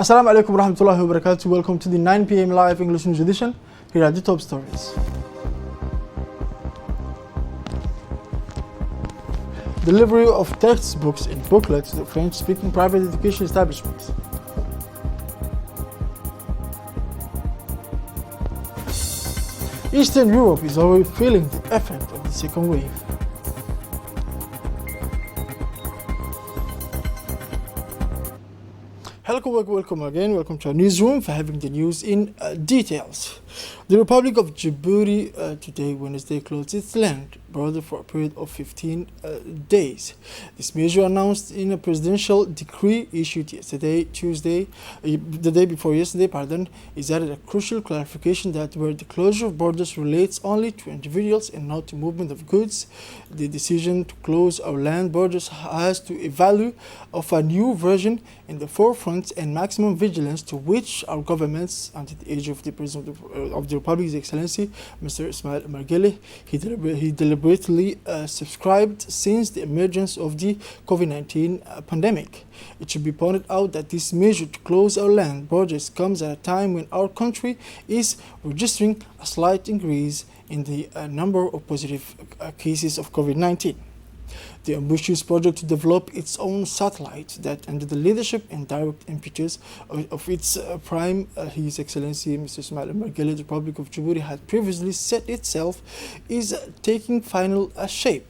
Assalamu alaikum warahmatullahi wabarakatuh. Welcome to the 9 p.m. live English news edition. Here are the top stories. Delivery of textbooks and booklets to the French-speaking private education establishments. Eastern Europe is already feeling the effect of the second wave. Welcome again. Welcome to our newsroom for having the news in details. The Republic of Djibouti today, Wednesday, closed its land border for a period of 15 days. This measure, announced in a presidential decree issued yesterday, Tuesday, the day before yesterday, is added a crucial clarification that where the closure of borders relates only to individuals and not to movement of goods, the decision to close our land borders has to evaluate of a new version in the forefront and maximum vigilance to which our governments, under the age of the President of the Republic, His Excellency Mr. Ismail Margele, he deliberately subscribed since the emergence of the COVID-19 pandemic. It should be pointed out that this measure to close our land borders comes at a time when our country is registering a slight increase in the number of positive cases of COVID-19. The ambitious project to develop its own satellite that, under the leadership and direct impetus of its prime, His Excellency Mr. Ismail Margele, the Republic of Djibouti had previously set itself, is taking final shape.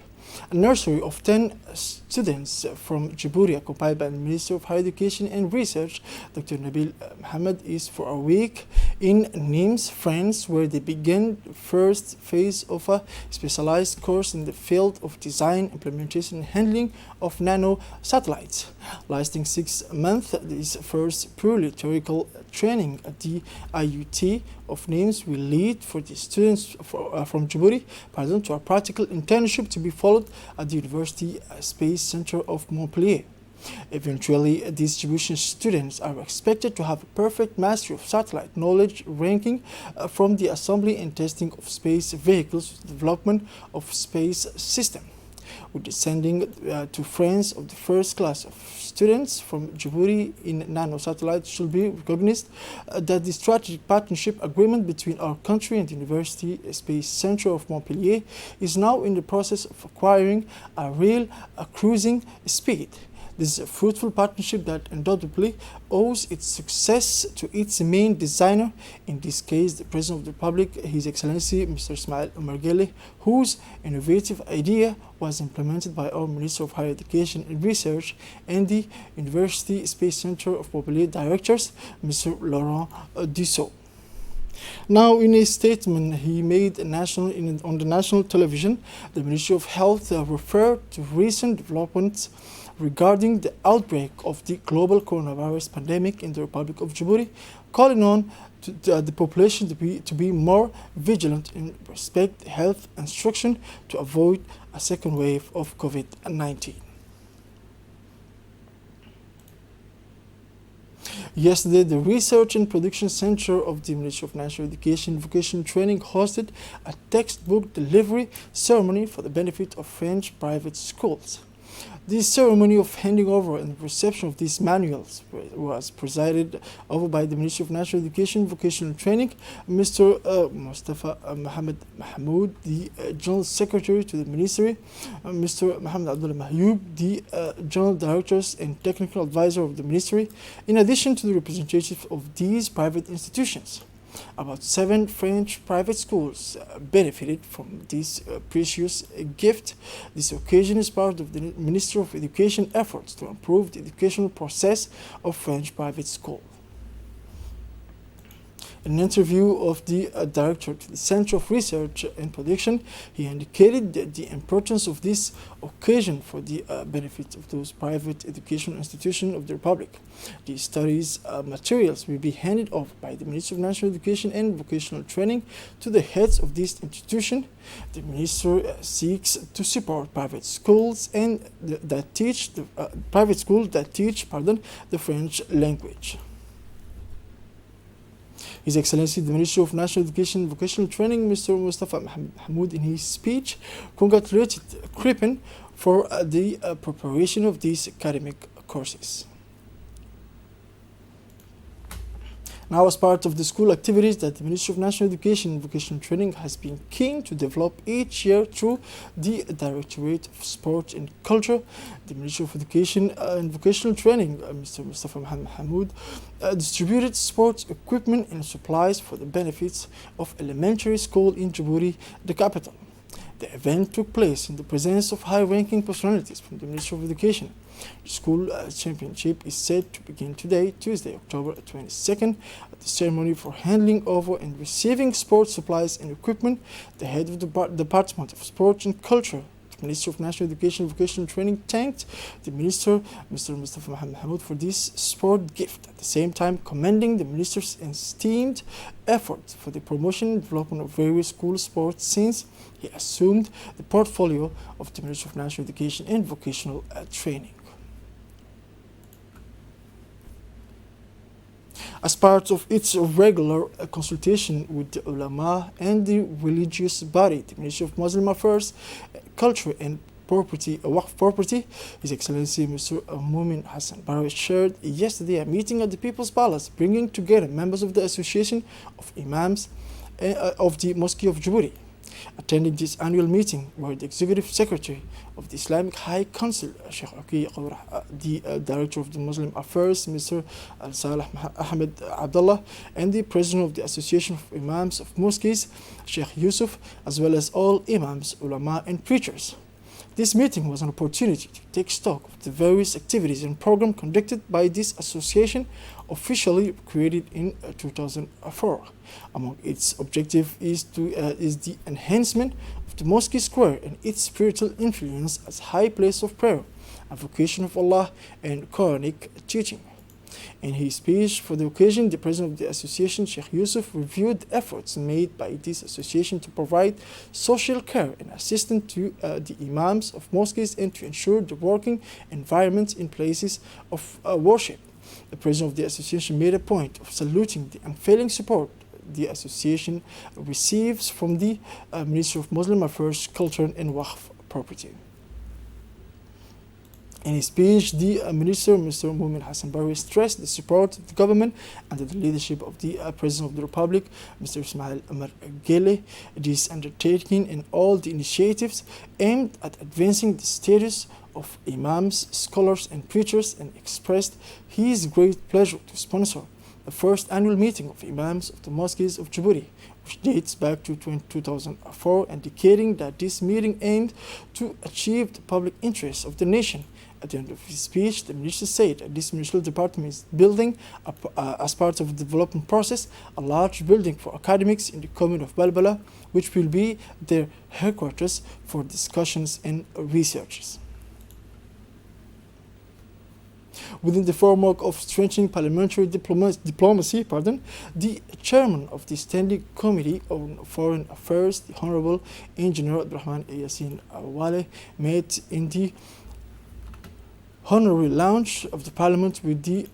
A nursery of 10 students from Djibouti, occupied by the Minister of Higher Education and Research, Dr. Nabil Mohammed, is for a week in Nimes, France, where they begin the first phase of a specialized course in the field of design, implementation, and handling of nano satellites. Lasting 6 months, this first purely theoretical training at the IUT of Nimes will lead for the students from Djibouti to a practical internship to be followed at the University Space Center of Montpellier. Eventually, these Djiboutian students are expected to have a perfect mastery of satellite knowledge, ranking from the assembly and testing of space vehicles to the development of space system. With the sending to France of the first class of students from Djibouti in nano satellites, should be recognized that the strategic partnership agreement between our country and the University Space Center of Montpellier is now in the process of acquiring a real cruising speed. This is a fruitful partnership that undoubtedly owes its success to its main designer, in this case the President of the Republic, His Excellency Mr. Ismail Margele, whose innovative idea was implemented by our Minister of Higher Education and Research and the University Space Center of Montpellier directors, Mr. Laurent Dussault. Now, in a statement he made on the national television, the Ministry of Health referred to recent developments regarding the outbreak of the global coronavirus pandemic in the Republic of Djibouti, calling on the population to be more vigilant in respect health instruction to avoid a second wave of COVID-19. Yesterday, the Research and Production Center of the Ministry of National Education and Vocational Training hosted a textbook delivery ceremony for the benefit of French private schools. The ceremony of handing over and reception of these manuals was presided over by the Ministry of National Education and Vocational Training, Mr. Mustafa Mohammed Mahmoud, the General Secretary to the Ministry, Mr. Mohammed Abdullah Mahyoub, the General Directors and Technical Advisor of the Ministry, in addition to the representatives of these private institutions. About 7 French private schools benefited from this precious gift. This occasion is part of the Ministry of Education efforts to improve the educational process of French private schools. In an interview of the director to the Center of Research and Production, he indicated the importance of this occasion for the benefit of those private educational institutions of the Republic. These studies materials will be handed off by the Ministry of National Education and Vocational Training to the heads of this institution. The ministry seeks to support private schools and that teach the French language. His Excellency the Minister of National Education and Vocational Training, Mr. Mustafa Mahmoud, in his speech, congratulated Crippen for the preparation of these academic courses. Now, as part of the school activities that the Ministry of National Education and Vocational Training has been keen to develop each year through the Directorate of Sport and Culture, the Ministry of Education and Vocational Training, Mr. Mustafa Mohammed Hamoud, distributed sports equipment and supplies for the benefits of elementary school in Djibouti, the capital. The event took place in the presence of high-ranking personalities from the Ministry of Education. The school championship is set to begin today, Tuesday, October 22nd, at the ceremony for handing over and receiving sports supplies and equipment. The head of the Department of Sport and Culture, the Ministry of National Education and Vocational Training, thanked the Minister, Mr. Mustafa Mohammed Hamoud, for this sport gift, at the same time commending the Minister's esteemed efforts for the promotion and development of various school sports since he assumed the portfolio of the Ministry of National Education and Vocational Training. As part of its regular consultation with the ulama and the religious body, the Ministry of Muslim Affairs, Culture and Waqf Property, His Excellency Mr. Mumin Hassan Barawi chaired yesterday a meeting at the People's Palace, bringing together members of the Association of Imams of the Mosque of Djibouti. Attending this annual meeting were the Executive Secretary of the Islamic High Council, Sheikh Uki Qawrah, the Director of the Muslim Affairs, Mr. Al-Salih Ahmed Abdullah, and the President of the Association of Imams of Mosques, Sheikh Yusuf, as well as all Imams, Ulama, and preachers. This meeting was an opportunity to take stock of the various activities and programs conducted by this association, officially created in 2004. Among its objectives is the enhancement of the Mosque Square and its spiritual influence as high place of prayer, invocation of Allah, and Quranic teaching. In his speech for the occasion, the president of the association, Sheikh Yusuf, reviewed the efforts made by this association to provide social care and assistance to the imams of mosques and to ensure the working environment in places of worship. The president of the association made a point of saluting the unfailing support the association receives from the Ministry of Muslim Affairs, Culture and Waqf Property. In his speech, the Minister, Mr. Mumin Hassan Barawi, stressed the support of the government under the leadership of the President of the Republic, Mr. Ismail Omar Guelleh, this undertaking and all the initiatives aimed at advancing the status of imams, scholars and preachers, and expressed his great pleasure to sponsor the first annual meeting of imams of the mosques of Djibouti, which dates back to 2004, indicating that this meeting aimed to achieve the public interest of the nation. At the end of his speech, the minister said that this ministerial department is building, as part of the development process, a large building for academics in the commune of Balbala, which will be their headquarters for discussions and researches. Within the framework of strengthening parliamentary diplomacy, the chairman of the Standing Committee on Foreign Affairs, the Honorable Engineer Abdurrahman Yassin Awale, met in the honorary lounge of the Parliament with the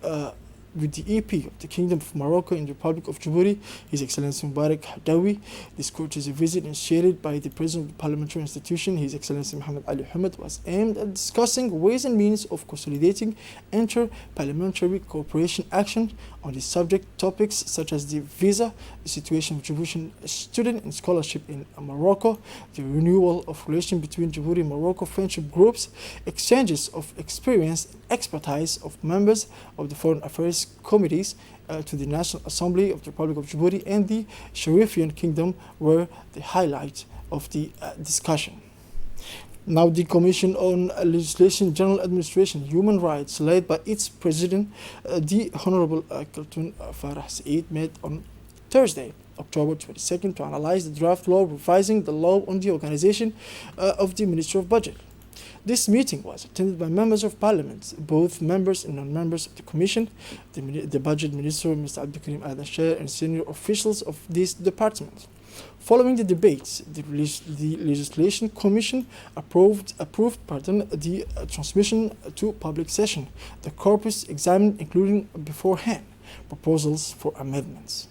EP of the Kingdom of Morocco and the Republic of Djibouti, His Excellency Mubarak Hadawi. This courtesy visit, initiated by the President of the Parliamentary Institution, His Excellency Muhammad Ali Hamid, was aimed at discussing ways and means of consolidating inter-parliamentary cooperation action on the subject topics such as the visa, the situation of Djiboutian student and scholarship in Morocco, the renewal of relations between Djibouti and Morocco friendship groups, exchanges of experience and expertise of members of the Foreign Affairs Committees to the National Assembly of the Republic of Djibouti and the Sharifian Kingdom were the highlight of the discussion. Now, the Commission on Legislation, General Administration, Human Rights, led by its President, the Honorable Kaltun Farah Saeed, met on Thursday, October 22nd, to analyze the draft law revising the law on the organization of the Ministry of Budget. This meeting was attended by members of Parliament, both members and non-members of the Commission, the Budget Minister, Mr. Abdul Karim Al-Nashar, and senior officials of this department. Following the debates, the Legislation Commission approved the transmission to public session. The corpus examined, including beforehand proposals for amendments.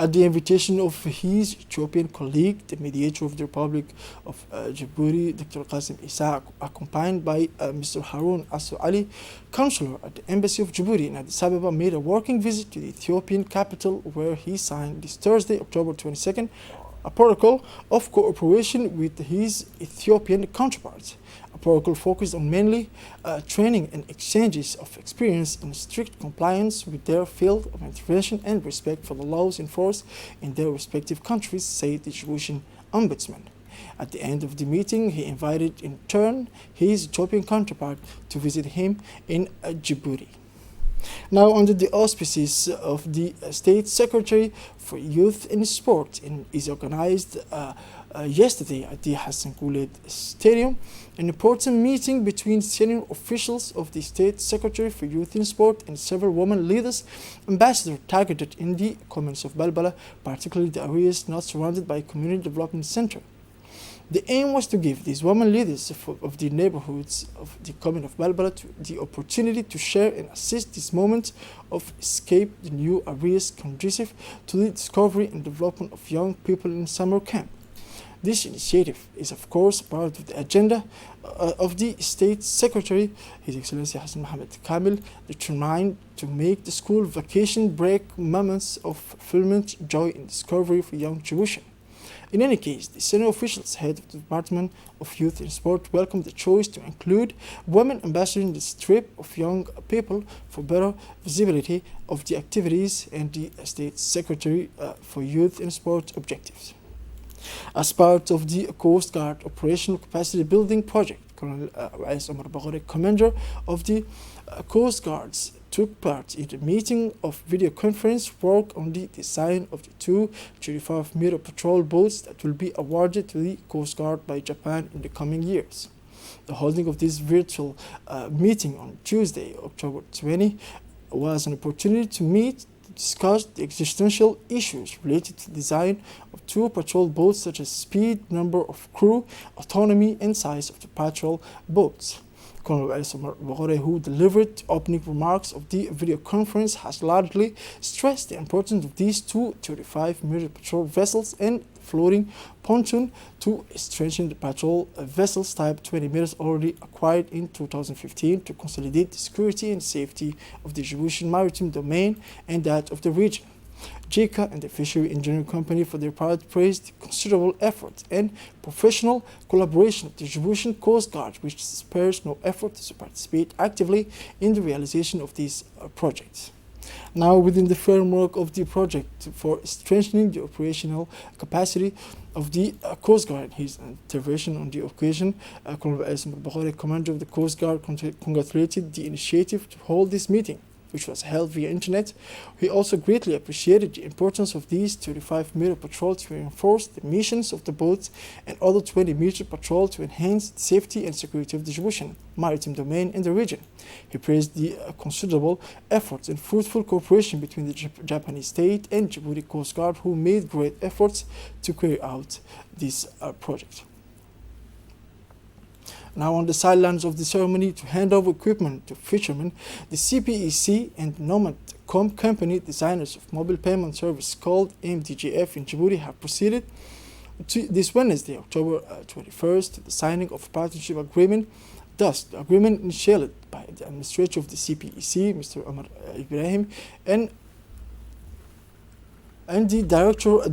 At the invitation of his Ethiopian colleague, the mediator of the Republic of Djibouti, Dr. Qasim Isa, accompanied by Mr. Harun Asu Ali, counselor at the Embassy of Djibouti in Addis Ababa, made a working visit to the Ethiopian capital where he signed this Thursday, October 22nd, a protocol of cooperation with his Ethiopian counterparts. A protocol focused on mainly training and exchanges of experience in strict compliance with their field of intervention and respect for the laws enforced in their respective countries, said the Djiboutian ombudsman. At the end of the meeting, he invited in turn his Ethiopian counterpart to visit him in Djibouti. Now, under the auspices of the State Secretary for Youth and Sport, is organized yesterday at the Hassan Khalid Stadium an important meeting between senior officials of the State Secretary for Youth and Sport and several women leaders, ambassadors targeted in the comments of Balbala, particularly the areas not surrounded by a community development center. The aim was to give these women leaders of the neighborhoods of the commune of Balbala the opportunity to share and assist this moment of escape the new areas conducive to the discovery and development of young people in summer camp. This initiative is, of course, part of the agenda of the State Secretary, His Excellency Hassan Mohammed Kamil, determined to make the school vacation break moments of fulfillment, joy, and discovery for young Djiboutians. In any case, the senior officials head of the Department of Youth and Sport welcomed the choice to include women ambassadors in this trip of young people for better visibility of the activities and the State Secretary for Youth and Sport objectives. As part of the Coast Guard Operational Capacity Building Project, Colonel Anglais, commander of the Coast Guards, took part in the meeting of video conference work on the design of the two 35-meter patrol boats that will be awarded to the Coast Guard by Japan in the coming years. The holding of this virtual meeting on Tuesday, October 20, was an opportunity to meet to discuss the existential issues related to the design of two patrol boats, such as speed, number of crew, autonomy, and size of the patrol boats. Colonel Anglais, who delivered opening remarks of the video conference, has largely stressed the importance of these two 35-meter patrol vessels and floating pontoon to strengthen the patrol vessels type 20 meters already acquired in 2015 to consolidate the security and safety of the Djiboutian maritime domain and that of the region. JICA and the Fishery Engineering Company, for their part, praised the considerable effort and professional collaboration of the Djiboutian Coast Guard, which spares no effort to participate actively in the realization of these projects. Now, within the framework of the project for strengthening the operational capacity of the Coast Guard, his intervention on the occasion, Colonel Al commander of the Coast Guard, congratulated the initiative to hold this meeting, which was held via internet. He also greatly appreciated the importance of these 35-meter patrol to reinforce the missions of the boats and other 20-meter patrol to enhance the safety and security of the Djiboutian maritime domain in the region. He praised the considerable efforts and fruitful cooperation between the Japanese state and Djibouti Coast Guard, who made great efforts to carry out this project. Now, on the sidelines of the ceremony to hand over equipment to fishermen, the CPEC and Nomad.com company, designers of mobile payment service called MDGF in Djibouti, have proceeded to this Wednesday, October 21st, to the signing of a partnership agreement. Thus, the agreement initiated by the administrator of the CPEC, Mr. Omar Ibrahim, and the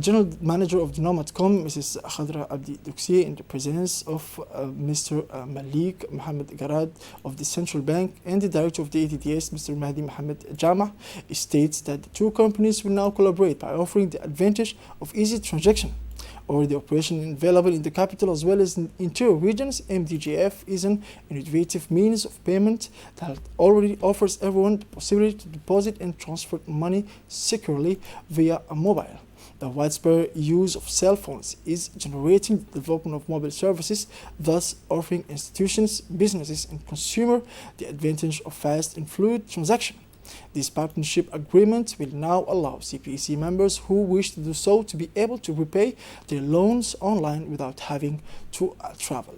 General Manager of the Nomad.com, Mrs. Khadra Abdi Duksier, in the presence of Mr. Malik Mohammed Garad of the Central Bank and the Director of the ATTS, Mr. Mahdi Mohammed Jama, states that the two companies will now collaborate by offering the advantage of easy transaction or the operation available in the capital as well as in interior regions. MDGF is an innovative means of payment that already offers everyone the possibility to deposit and transfer money securely via a mobile. The widespread use of cell phones is generating the development of mobile services, thus offering institutions, businesses, and consumers the advantage of fast and fluid transaction. This partnership agreement will now allow CPEC members who wish to do so to be able to repay their loans online without having to travel.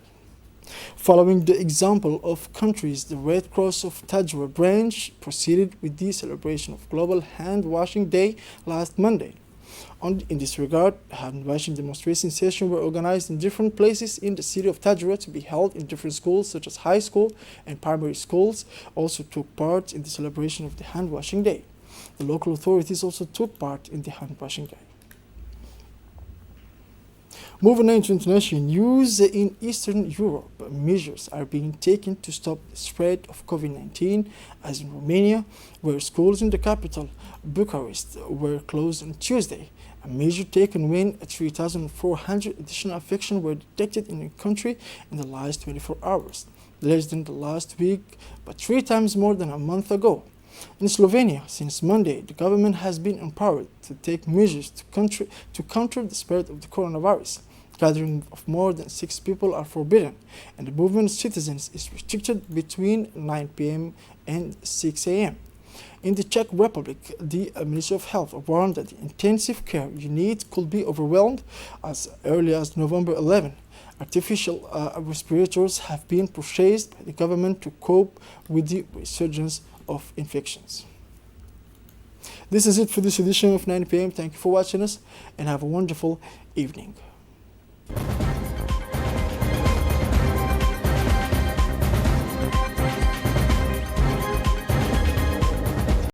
Following the example of countries, the Red Cross of Tajwa branch proceeded with the celebration of Global Hand Washing Day last Monday. In this regard, hand-washing demonstration sessions were organized in different places in the city of Tajura to be held in different schools, such as high school and primary schools, also took part in the celebration of the hand-washing day. The local authorities also took part in the hand-washing day. Moving on to international news, in Eastern Europe, measures are being taken to stop the spread of COVID-19, as in Romania, where schools in the capital, Bucharest, were closed on Tuesday, a measure taken when 3,400 additional infections were detected in the country in the last 24 hours, less than the last week, but 3 times more than a month ago. In Slovenia, since Monday, the government has been empowered to take measures to counter the spread of the coronavirus. Gathering of more than 6 people are forbidden, and the movement of citizens is restricted between 9 p.m. and 6 a.m. In the Czech Republic, the Ministry of Health warned that the intensive care unit could be overwhelmed as early as November 11. Artificial respirators have been purchased by the government to cope with the resurgence of infections. This is it for this edition of 9 p.m. Thank you for watching us and have a wonderful evening.